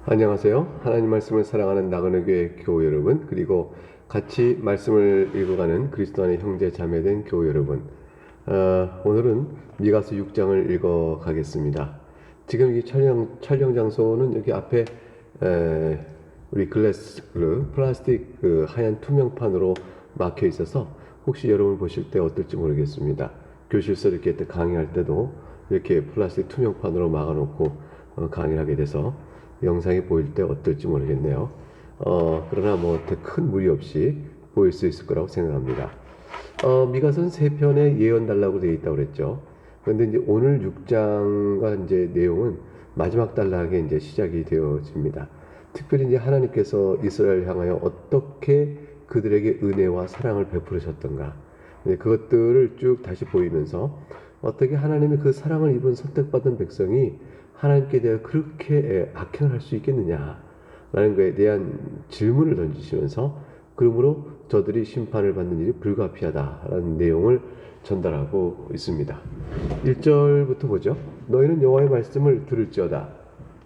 안녕하세요. 하나님 말씀을 사랑하는 나그네 교회 교우 여러분, 그리고 같이 말씀을 읽어가는 그리스도 안의 형제 자매된 교우 여러분. 오늘은 미가서 6장을 읽어가겠습니다. 지금 이 촬영 장소는 여기 앞에 우리 플라스틱 하얀 투명판으로 막혀 있어서 혹시 여러분 보실 때 어떨지 모르겠습니다. 교실에서 이렇게 강의할 때도 이렇게 플라스틱 투명판으로 막아놓고 강의를 하게 돼서 영상이 보일 때 어떨지 모르겠네요. 그러나 뭐 큰 무리 없이 보일 수 있을 거라고 생각합니다. 미가서는 3편의 예언 단락으로 되어 있다고 그랬죠. 그런데 이제 오늘 6장과 이제 내용은 마지막 단락에 이제 시작이 되어집니다. 특별히 이제 하나님께서 이스라엘 향하여 어떻게 그들에게 은혜와 사랑을 베푸셨던가, 그것들을 쭉 다시 보이면서 어떻게 하나님이 그 사랑을 입은 선택받은 백성이 하나님께 대해 그렇게 악행을 할 수 있겠느냐라는 것에 대한 질문을 던지시면서 그러므로 저들이 심판을 받는 일이 불가피하다라는 내용을 전달하고 있습니다. 1절부터 보죠. 너희는 여호와의 말씀을 들을지어다.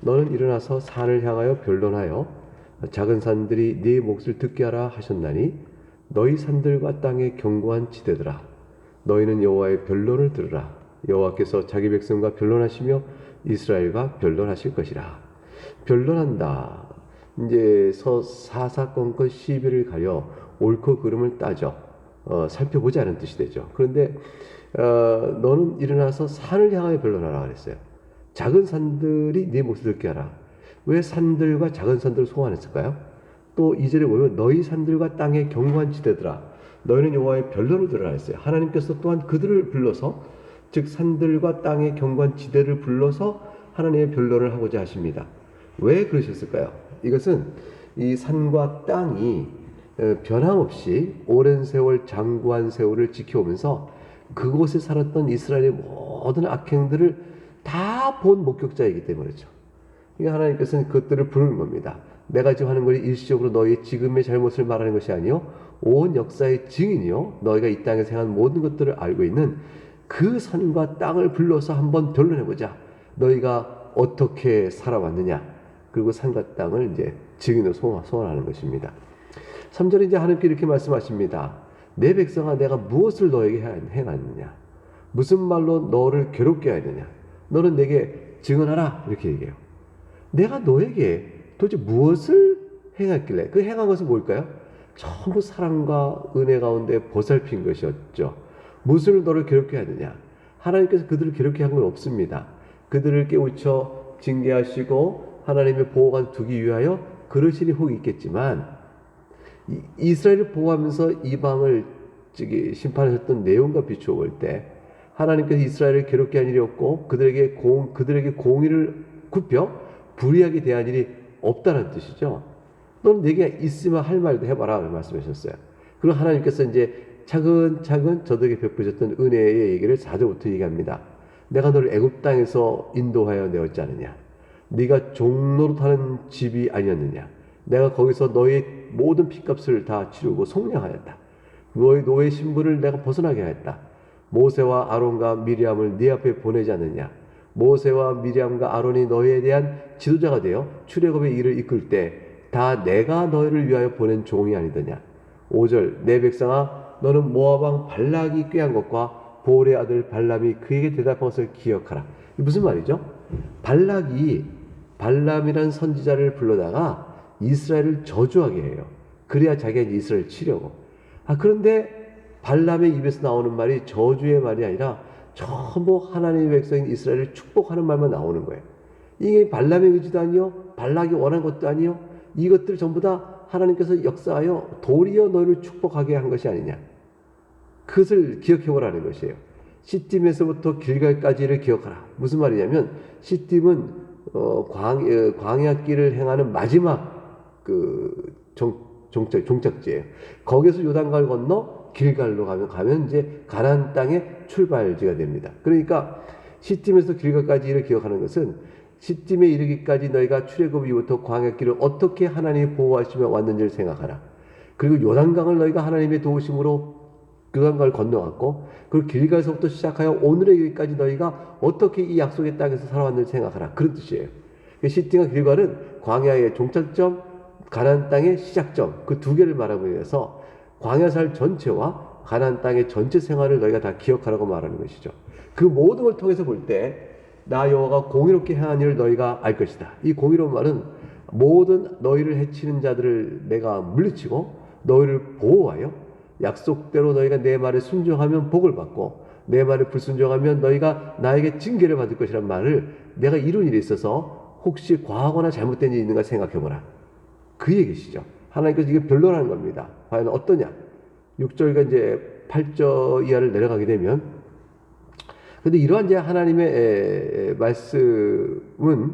너는 일어나서 산을 향하여 변론하여 작은 산들이 네 몫을 듣게 하라 하셨나니 너희 산들과 땅의 견고한 지대들아, 너희는 여호와의 변론을 들으라. 여호와께서 자기 백성과 변론하시며 이스라엘과 변론하실 것이라. 변론한다. 이제 사사건건 시비를 가려 옳고 그름을 따져 살펴보자는 뜻이 되죠. 그런데 너는 일어나서 산을 향하여 변론하라 그랬어요. 작은 산들이 네 몫을 듣게 하라. 왜 산들과 작은 산들을 소환했을까요? 또 2절에 보면 너희 산들과 땅의 견고한 지대들아, 너희는 여호와의 변론을 들으라 했어요. 하나님께서 또한 그들을 불러서, 즉 산들과 땅의 견고한 지대를 불러서 하나님의 변론을 하고자 하십니다. 왜 그러셨을까요? 이것은 이 산과 땅이 변함없이 오랜 세월 장구한 세월을 지켜오면서 그곳에 살았던 이스라엘의 모든 악행들을 다 본 목격자이기 때문이죠. 그러니까 하나님께서는 그것들을 부르는 겁니다. 내가 지금 하는 것이 일시적으로 너희의 지금의 잘못을 말하는 것이 아니요 온 역사의 증인이요 너희가 이 땅에서 행한 모든 것들을 알고 있는 그 산과 땅을 불러서 한번 변론해보자. 너희가 어떻게 살아왔느냐. 그리고 산과 땅을 이제 증인으로 소환하는 것입니다. 3절에 이제 하나님께 이렇게 말씀하십니다. 내 백성아, 내가 무엇을 너에게 행하느냐? 무슨 말로 너를 괴롭게 하느냐? 너는 내게 증언하라. 이렇게 얘기해요. 내가 너에게 도대체 무엇을 행했길래? 그 행한 것은 뭘까요? 전부 사랑과 은혜 가운데 보살핀 것이었죠. 무엇을 너를 괴롭게 하느냐? 하나님께서 그들을 괴롭게 한 건 없습니다. 그들을 깨우쳐 징계하시고 하나님의 보호관 두기 위하여 그러시니 혹 있겠지만, 이스라엘을 보호하면서 이방을 심판하셨던 내용과 비추어 볼 때 하나님께서 이스라엘을 괴롭게 한 일이 없고 그들에게 공의를 굽혀 불의하게 대한 일이 없다는 뜻이죠. 너는 내게 있으면 할 말도 해봐라 말씀하셨어요. 그리고 하나님께서 이제 차근차근 저들에게 베푸셨던 은혜의 얘기를 4절부터 얘기합니다. 내가 너를 애굽 땅에서 인도하여 내었지 않느냐? 네가 종노릇하는 집이 아니었느냐? 내가 거기서 너의 모든 핏값을 다 치르고 속량하였다. 너의 노예 신분을 내가 벗어나게 하였다. 모세와 아론과 미리암을 네 앞에 보내지 않느냐? 모세와 미리암과 아론이 너희에 대한 지도자가 되어 출애굽의 일을 이끌 때 다 내가 너희를 위하여 보낸 종이 아니더냐? 5절 내 백성아, 너는 모압 왕 발락이 꾀한 것과 보올의 아들 발람이 그에게 대답한 것을 기억하라. 무슨 말이죠? 발람이란 선지자를 불러다가 이스라엘을 저주하게 해요. 그래야 자기가 이스라엘을 치려고. 그런데 발람의 입에서 나오는 말이 저주의 말이 아니라 전부 하나님의 백성인 이스라엘을 축복하는 말만 나오는 거예요. 이게 발람의 의지도 아니요, 발락이 원한 것도 아니요, 이것들 전부 다 하나님께서 역사하여 도리어 너희를 축복하게 한 것이 아니냐. 그것을 기억해보라는 것이에요. 시딤에서부터 길갈까지를 기억하라. 무슨 말이냐면 시딤은 광야길을 행하는 마지막 종착지예요. 거기서 요단강을 건너 길갈로 가면 이제 가나안 땅의 출발지가 됩니다. 그러니까 시딤에서 길갈까지를 기억하는 것은 시딤에 이르기까지 너희가 출애굽 이후부터 광야길을 어떻게 하나님이 보호하시며 왔는지를 생각하라. 그리고 요단강을 너희가 하나님의 도우심으로 요단강을 건너왔고, 그리고 길갈에서부터 시작하여 오늘의 일까지 너희가 어떻게 이 약속의 땅에서 살아왔는지 생각하라. 그런 뜻이에요. 그 시팅과 길갈은 광야의 종착점, 가나안 땅의 시작점, 그 두 개를 말하고 있어서 광야살 전체와 가나안 땅의 전체 생활을 너희가 다 기억하라고 말하는 것이죠. 그 모든 걸 통해서 볼 때 나 여호와가 공의롭게 행한 일을 너희가 알 것이다. 이 공의로운 말은 모든 너희를 해치는 자들을 내가 물리치고 너희를 보호하여 약속대로 너희가 내 말에 순종하면 복을 받고 내 말에 불순종하면 너희가 나에게 징계를 받을 것이란 말을 내가 이룬 일에 있어서 혹시 과하거나 잘못된 일이 있는가 생각해보라. 그 얘기시죠. 하나님께서 이게 변론하는 겁니다. 과연 어떠냐? 6절과 이제 8절 이하를 내려가게 되면, 근데 이러한 이제 하나님의 말씀은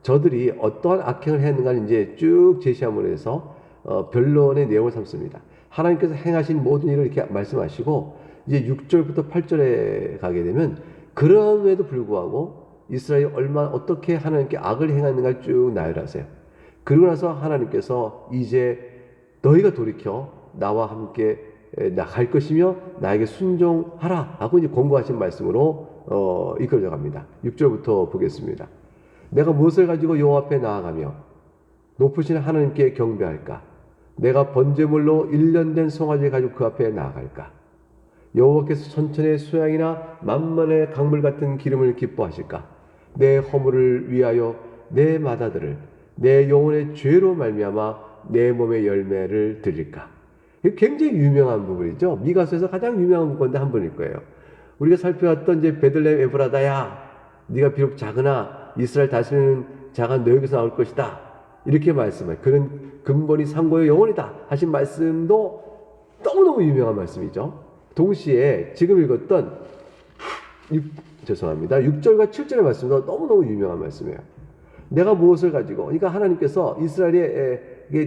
저들이 어떠한 악행을 했는가를 이제 쭉 제시함으로 해서 변론의 내용을 삼습니다. 하나님께서 행하신 모든 일을 이렇게 말씀하시고 이제 6절부터 8절에 가게 되면 그럼에도 불구하고 이스라엘이 얼마나 어떻게 하나님께 악을 행하는가를 쭉 나열하세요. 그러고 나서 하나님께서 이제 너희가 돌이켜 나와 함께 나갈 것이며 나에게 순종하라 하고 이제 권고하신 말씀으로 이끌어 갑니다. 6절부터 보겠습니다. 내가 무엇을 가지고 여호와 앞에 나아가며 높으신 하나님께 경배할까? 내가 번제물로 1년 된 송아지를 가지고 그 앞에 나아갈까? 여호와께서 천천의 수양이나 만만의 강물 같은 기름을 기뻐하실까? 내 허물을 위하여 내 마다들을 내 영혼의 죄로 말미암아 내 몸의 열매를 드릴까? 이게 굉장히 유명한 부분이죠. 미가서에서 가장 유명한 부분인데 한 번일 거예요. 우리가 살펴왔던 이제 베들레헴 에브라다야, 네가 비록 작으나 이스라엘 다스리는 자가 너에게서 나올 것이다. 이렇게 말씀해요. 그는 근본이 상고의 영혼이다 하신 말씀도 너무너무 유명한 말씀이죠. 동시에 지금 읽었던 6절과 7절의 말씀도 너무너무 유명한 말씀이에요. 내가 무엇을 가지고, 그러니까 하나님께서 이스라엘에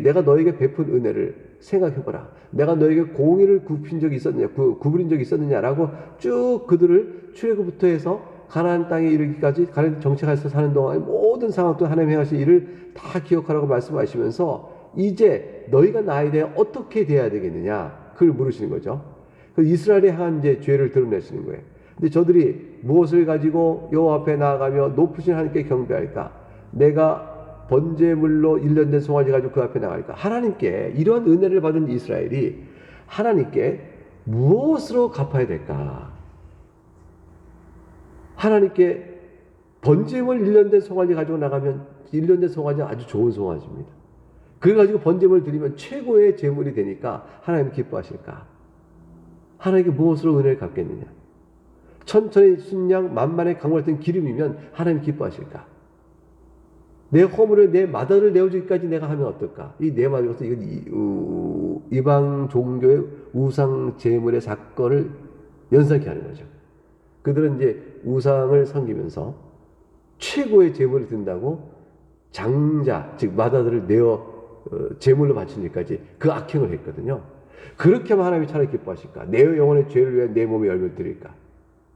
내가 너에게 베푼 은혜를 생각해보라. 내가 너에게 공의를 굽힌 적이 있었느냐, 구부린 적이 있었느냐라고 쭉 그들을 출애굽부터 해서 가나안 땅에 이르기까지 가나안 정착해서 사는 동안 모든 상황 또 하나님 행하신 일을 다 기억하라고 말씀하시면서 이제 너희가 나에 대해 어떻게 대해야 되겠느냐 그걸 물으시는 거죠. 그 이스라엘의 한 이제 죄를 드러내시는 거예요. 근데 저들이 무엇을 가지고 여호와 앞에 나아가며 높으신 하나님께 경배할까? 내가 번제물로 1년 된 송아지 가지고 그 앞에 나갈까? 하나님께 이런 은혜를 받은 이스라엘이 하나님께 무엇으로 갚아야 될까? 하나님께 번제물 1년 된 송아지 가지고 나가면 1년 된 송아지는 아주 좋은 송아지입니다. 그래가지고 번제물을 드리면 최고의 제물이 되니까 하나님 기뻐하실까? 하나님께 무엇으로 은혜를 갚겠느냐? 천천히 순양 만만의 강물 같은 기름이면 하나님 기뻐하실까? 내 허물을 내 마다를 내어주기까지 내가 하면 어떨까? 이 내 마다를 이건 이방 종교의 우상 제물의 사건을 연상케 하는 거죠. 그들은 이제 우상을 섬기면서 최고의 제물을 든다고 장자 즉 마다들을 내어 제물로 바치기까지 그 악행을 했거든요. 그렇게 하면 하나님이 차라리 기뻐하실까? 내 영혼의 죄를 위해 내 몸에 열매를 드릴까?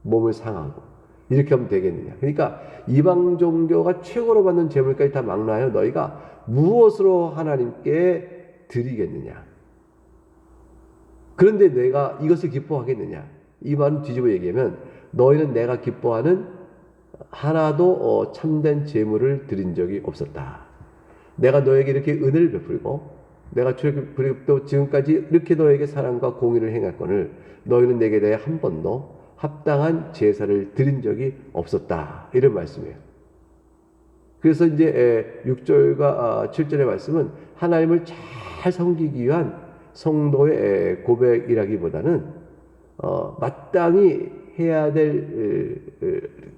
몸을 상하고 이렇게 하면 되겠느냐? 그러니까 이방 종교가 최고로 받는 제물까지 다 망라하여 너희가 무엇으로 하나님께 드리겠느냐? 그런데 내가 이것을 기뻐하겠느냐? 이 말은 뒤집어 얘기하면 너희는 내가 기뻐하는 하나도 참된 제물을 드린 적이 없었다. 내가 너에게 이렇게 은혜를 베풀고 내가 출애굽부터 지금까지 이렇게 너에게 사랑과 공의를 행했거늘 너희는 내게 대해 한 번도 합당한 제사를 드린 적이 없었다. 이런 말씀이에요. 그래서 이제 6절과 7절의 말씀은 하나님을 잘 섬기기 위한 성도의 고백이라기보다는 마땅히 해야 될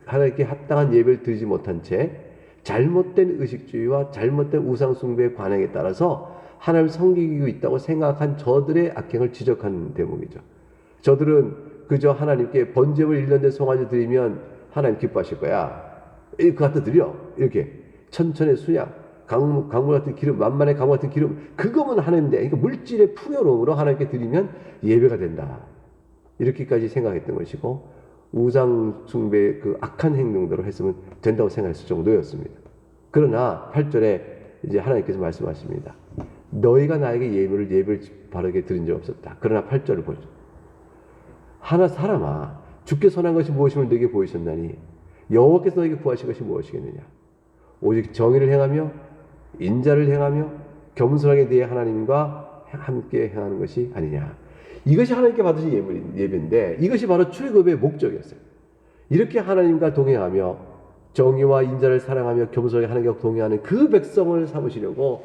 하나님께 합당한 예배를 드리지 못한 채 잘못된 의식주의와 잘못된 우상숭배의 관행에 따라서 하나님을 섬기고 있다고 생각한 저들의 악행을 지적하는 대목이죠. 저들은 그저 하나님께 번제물 1년 된 송아지 드리면 하나님 기뻐하실 거야. 이거 갖다 드려. 이렇게 천천의 수양, 강물 같은 기름, 만만의 강물 같은 기름, 그거면 하나님인데, 그러니까 물질의 풍요로움으로 하나님께 드리면 예배가 된다. 이렇게까지 생각했던 것이고 우상 숭배의 그 악한 행동대로 했으면 된다고 생각했을 정도였습니다. 그러나 8절에 이제 하나님께서 말씀하십니다. 너희가 나에게 예배를 바르게 드린 적 없었다. 그러나 8절을 보죠. 하나 사람아, 주께 선한 것이 무엇임을 너에게 보이셨나니 여호와께서 너에게 구하신 것이 무엇이겠느냐? 오직 정의를 행하며 인자를 행하며 겸손하게 네 하나님과 함께 행하는 것이 아니냐. 이것이 하나님께 받으신 예배인데 이것이 바로 출애굽의 목적이었어요. 이렇게 하나님과 동행하며 정의와 인자를 사랑하며 겸손하게 하나님과 동행하는 그 백성을 삼으시려고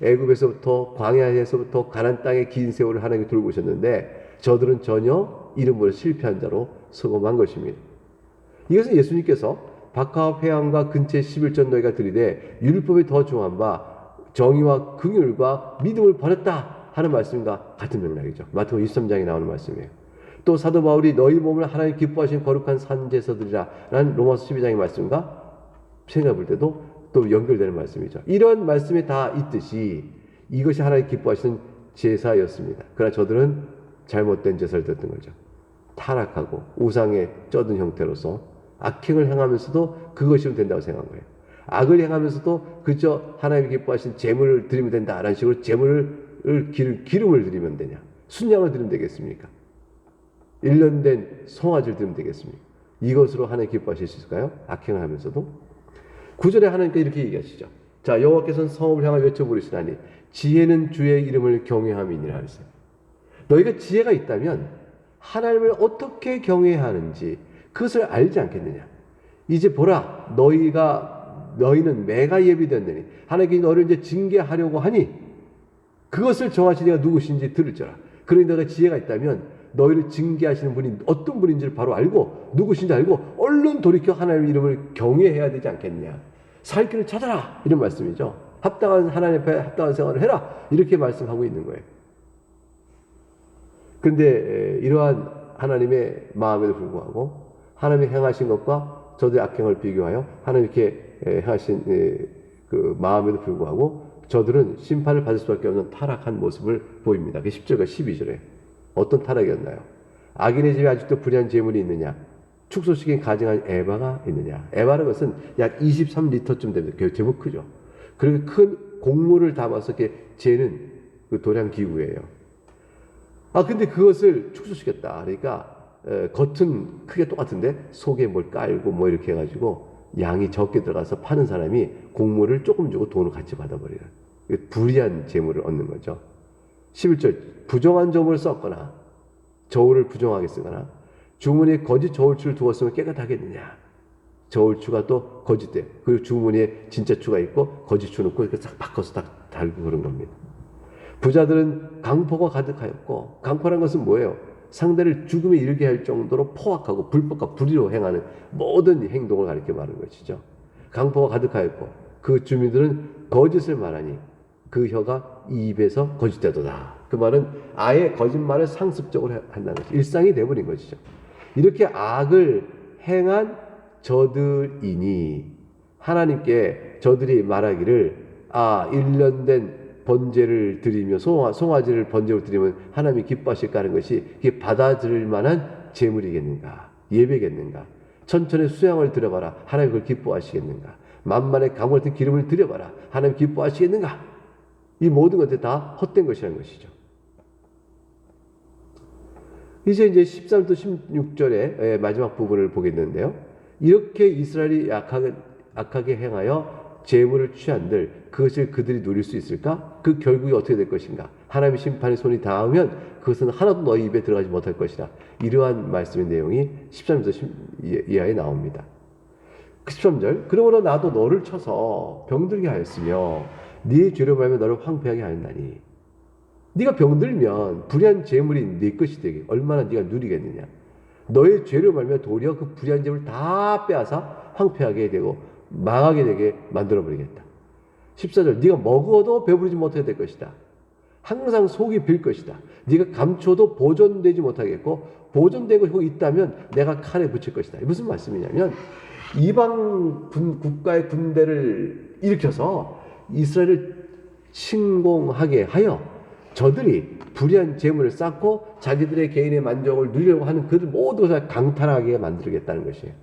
애굽에서부터 광야에서부터 가나안 땅의 긴 세월을 하나님께 돌고 오셨는데 저들은 전혀 이름으로 실패한 자로 수고한 것입니다. 이것은 예수님께서 박하와 회당과 근처의 11전 너희가 들이되 율법이 더 중한 바 정의와 긍휼과 믿음을 버렸다 하는 말씀과 같은 맥락이죠. 마태복음 23장에 나오는 말씀이에요. 또 사도 바울이 너희 몸을 하나님 기뻐하신 거룩한 산제사들이라 라는 로마서 12장의 말씀과 생각해 볼 때도 또 연결되는 말씀이죠. 이런 말씀이 다 있듯이 이것이 하나님 기뻐하시는 제사였습니다. 그러나 저들은 잘못된 제사를 드렸던 거죠. 타락하고 우상에 쩌든 형태로서 악행을 행하면서도 그것이면 된다고 생각한 거예요. 악을 행하면서도 그저 하나님이 기뻐하신 제물을 드리면 된다라는 식으로 기름을 드리면 되냐, 순양을 드리면 되겠습니까? 1년 된 송아지를 드리면 되겠습니까? 이것으로 하나님 기뻐하실 수 있을까요? 악행을 하면서도. 9절에 하나님께 이렇게 얘기하시죠. 자, 여호와께서는 성읍을 향하여 외쳐부르시나니 지혜는 주의 이름을 경외함이니라 하셨어요. 너희가 지혜가 있다면 하나님을 어떻게 경외해야 하는지 그것을 알지 않겠느냐. 이제 보라, 너희는 매가 예비되었느니 하나님께 너를 이제 징계하려고 하니 그것을 정하신 이가 누구신지 들을지어라. 그러니 너가 지혜가 있다면 너희를 징계하시는 분이 어떤 분인지를 바로 알고 누구신지 알고 얼른 돌이켜 하나님의 이름을 경외해야 되지 않겠냐. 살 길을 찾아라, 이런 말씀이죠. 합당한 하나님 앞에 합당한 생활을 해라, 이렇게 말씀하고 있는 거예요. 근데 이러한 하나님의 마음에도 불구하고 하나님이 행하신 것과 저들의 악행을 비교하여 하나님께 행하신 그 마음에도 불구하고 저들은 심판을 받을 수밖에 없는 타락한 모습을 보입니다. 그게 10절과 12절에 어떤 타락이었나요? 악인의 집에 아직도 불의한 재물이 있느냐? 축소시킨 가증한 에바가 있느냐? 에바는 것은 약 23리터쯤 됩니다. 제법 크죠. 그리고 큰 곡물을 담아서 이렇게 재는 그 도량 기구예요. 근데 그것을 축소시켰다. 그러니까 겉은 크게 똑같은데 속에 뭘 깔고 뭐 이렇게 해가지고 양이 적게 들어가서 파는 사람이 곡물을 조금 주고 돈을 같이 받아버려요. 불의한 재물을 얻는 거죠. 11절, 부정한 저물을 썼거나 저울을 부정하게 쓰거나 주머니에 거짓 저울추를 두었으면 깨끗하겠느냐. 저울추가 또 거짓대. 그리고 주머니에 진짜 추가 있고 거짓추 넣고 이렇게 싹 바꿔서 딱 달고 그런 겁니다. 부자들은 강포가 가득하였고, 강포란 것은 뭐예요? 상대를 죽음에 이르게 할 정도로 포악하고 불법과 불의로 행하는 모든 행동을 가리켜 말하는 것이죠. 강포가 가득하였고 그 주민들은 거짓을 말하니 그 혀가 입에서 거짓되도다. 그 말은 아예 거짓말을 상습적으로 한다는 것이 일상이 되어버린 것이죠. 이렇게 악을 행한 저들이니 하나님께 저들이 말하기를 1년 된 번제를 드리며 송아지를 번제로 드리면 하나님이 기뻐하실까 하는 것이 이게 받아들일 만한 제물이겠는가, 예배겠는가? 천천의 수양을 드려봐라, 하나님 그걸 기뻐하시겠는가? 만만의 강물 같은 기름을 드려봐라, 하나님 기뻐하시겠는가? 이 모든 것들이 다 헛된 것이라는 것이죠. 이제 13절 16절의 마지막 부분을 보겠는데요. 이렇게 이스라엘이 악하게 행하여 재물을 취한들 그것을 그들이 누릴 수 있을까? 그 결국이 어떻게 될 것인가? 하나님의 심판의 손이 닿으면 그것은 하나도 너희 입에 들어가지 못할 것이다. 이러한 말씀의 내용이 13절 이하에 나옵니다. 13절, 그러므로 나도 너를 쳐서 병들게 하였으며 네 죄로 말하며 너를 황폐하게 하였나니. 네가 병들면 불의한 재물이 네 것이 되게 얼마나 네가 누리겠느냐. 너의 죄로 말하며 도리어 그 불의한 재물을 다 빼앗아 황폐하게 되고 망하게 되게 만들어버리겠다. 14절, 네가 먹어도 배부르지 못하게 될 것이다. 항상 속이 빌 것이다. 네가 감춰도 보존되지 못하겠고 보존되고 있다면 내가 칼에 붙일 것이다. 무슨 말씀이냐면 이방 국가의 군대를 일으켜서 이스라엘을 침공하게 하여 저들이 불의한 재물을 쌓고 자기들의 개인의 만족을 누리려고 하는 그들 모두 다 강탈하게 만들겠다는 것이에요.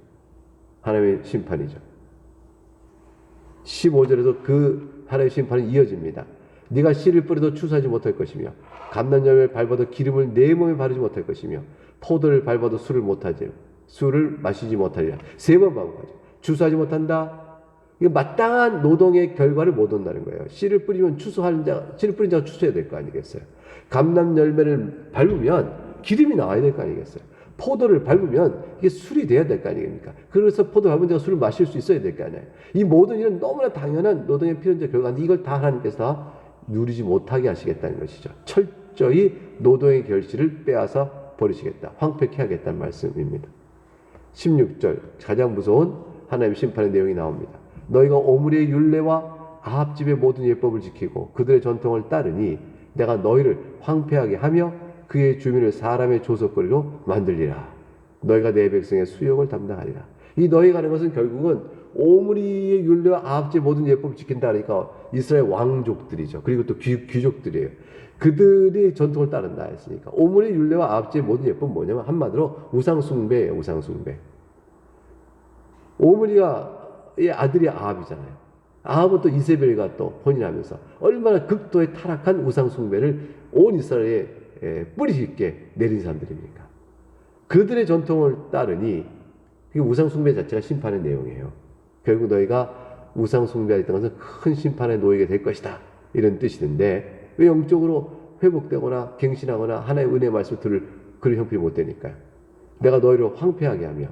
하나님의 심판이죠. 15절에도 그 하나님의 심판이 이어집니다. 네가 씨를 뿌려도 추수하지 못할 것이며 감람나무를 밟아도 기름을 내 몸에 바르지 못할 것이며 포도를 밟아도 술을 마시지 못하리라. 3번 반복하죠. 추수하지 못한다. 이게 마땅한 노동의 결과를 못 얻는다는 거예요. 씨를 뿌리면 씨를 뿌린 자가 추수해야 될 거 아니겠어요. 감람 열매를 밟으면 기름이 나와야 될 거 아니겠어요. 포도를 밟으면 이게 술이 돼야 될 거 아니겠습니까? 그래서 포도 밟은 자가 술을 마실 수 있어야 될 거 아니에요. 이 모든 일은 너무나 당연한 노동의 필연적 결과인데 이걸 다 하나님께서 다 누리지 못하게 하시겠다는 것이죠. 철저히 노동의 결실을 빼앗아 버리시겠다. 황폐케 하겠다는 말씀입니다. 16절 가장 무서운 하나님의 심판의 내용이 나옵니다. 너희가 오므리의 율례와 아합 집의 모든 예법을 지키고 그들의 전통을 따르니 내가 너희를 황폐하게 하며 그의 주민을 사람의 조석거리로 만들리라. 너희가 내 백성의 수욕을 담당하리라. 이 너희가 하는 것은 결국은 오므리의 율례와 아합 집의 모든 예법을 지킨다 하니까 이스라엘 왕족들이죠. 그리고 또 귀족들이에요. 그들이 전통을 따른다 했으니까 오므리의 율례와 아합 집의 모든 예법은 뭐냐면 한마디로 우상숭배예요. 우상숭배. 오므리의 아들이 아합이잖아요. 아합은 또 이세벨과 또 혼인하면서 얼마나 극도의 타락한 우상숭배를 온 이스라엘에 뿌리 깊게 내린 사람들입니까? 그들의 전통을 따르니 우상숭배 자체가 심판의 내용이에요. 결국 너희가 우상숭배했던 것은 큰 심판에 놓이게 될 것이다. 이런 뜻이던데 왜 영적으로 회복되거나 갱신하거나 하나님의 은혜의 말씀을 들을 그런 형편이 못 되니까요. 내가 너희를 황폐하게 하며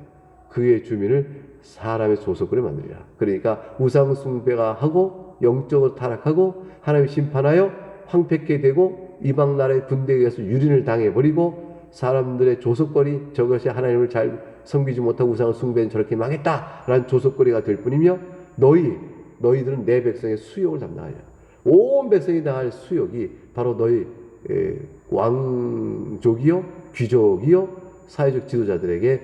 그의 주민을 사람의 조속으로 만들리라. 그러니까 우상숭배가 하고 영적으로 타락하고 하나님 심판하여 황폐케 되고 이방 나라의 군대에 의해서 유린을 당해버리고 사람들의 조속거리 저것이 하나님을 잘 섬기지 못하고 우상을 숭배는 저렇게 망했다라는 조속거리가 될 뿐이며 너희들은 내 백성의 수욕을 담당하리라. 온 백성이 당할 수욕이 바로 너희 왕족이요 귀족이요 사회적 지도자들에게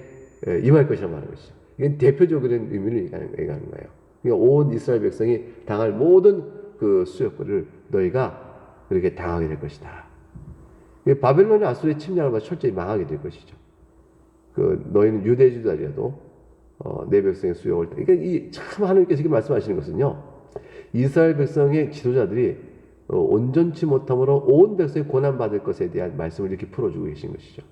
임할 것이라고 하는 것이죠. 이건 대표적인 의미를 얘기하는 거예요. 그러니까 온 이스라엘 백성이 당할 모든 그 수욕거리를 너희가 그렇게 당하게 될 것이다. 바벨론의 아수르의 침략을 받아 철저히 망하게 될 것이죠. 너희는 유대 지도자라도 내 백성의 수욕을 그러니까 참 하나님께서 이렇게 말씀하시는 것은요. 이스라엘 백성의 지도자들이 온전치 못함으로 온 백성이 고난받을 것에 대한 말씀을 이렇게 풀어주고 계신 것이죠.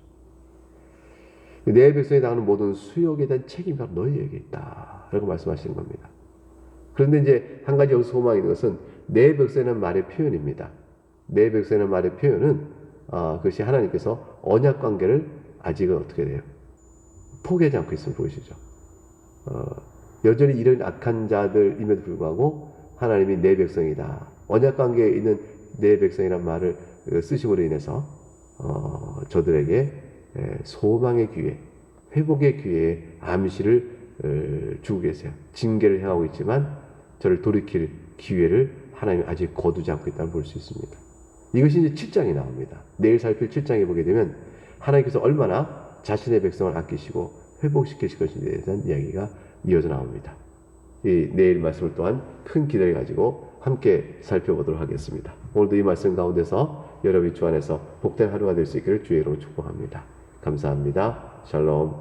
내 백성이 당하는 모든 수욕에 대한 책임이 바로 너희에게 있다. 라고 말씀하시는 겁니다. 그런데 이제 한 가지 여기서 소망이 있는 것은 내 백성이라는 말의 표현입니다. 내 백성이라는 말의 표현은 그것이 하나님께서 언약 관계를 아직은 어떻게 돼요? 포기하지 않고 있음을 보이시죠. 여전히 이런 악한 자들임에도 불구하고 하나님이 내 백성이다. 언약 관계에 있는 내 백성이라는 말을 쓰심으로 인해서 저들에게 소망의 기회, 회복의 기회에 암시를 주고 계세요. 징계를 행하고 있지만 저를 돌이킬 기회를 하나님이 아직 거두지 않고 있다는 볼 수 있습니다. 이것이 이제 7장이 나옵니다. 내일 살필 7장에 보게 되면 하나님께서 얼마나 자신의 백성을 아끼시고 회복시키실 것인지에 대한 이야기가 이어져 나옵니다. 이 내일 말씀을 또한 큰 기대를 가지고 함께 살펴보도록 하겠습니다. 오늘도 이 말씀 가운데서 여러분이 주 안에서 복된 하루가 될 수 있기를 주의 이름으로 축복합니다. 감사합니다. 샬롬.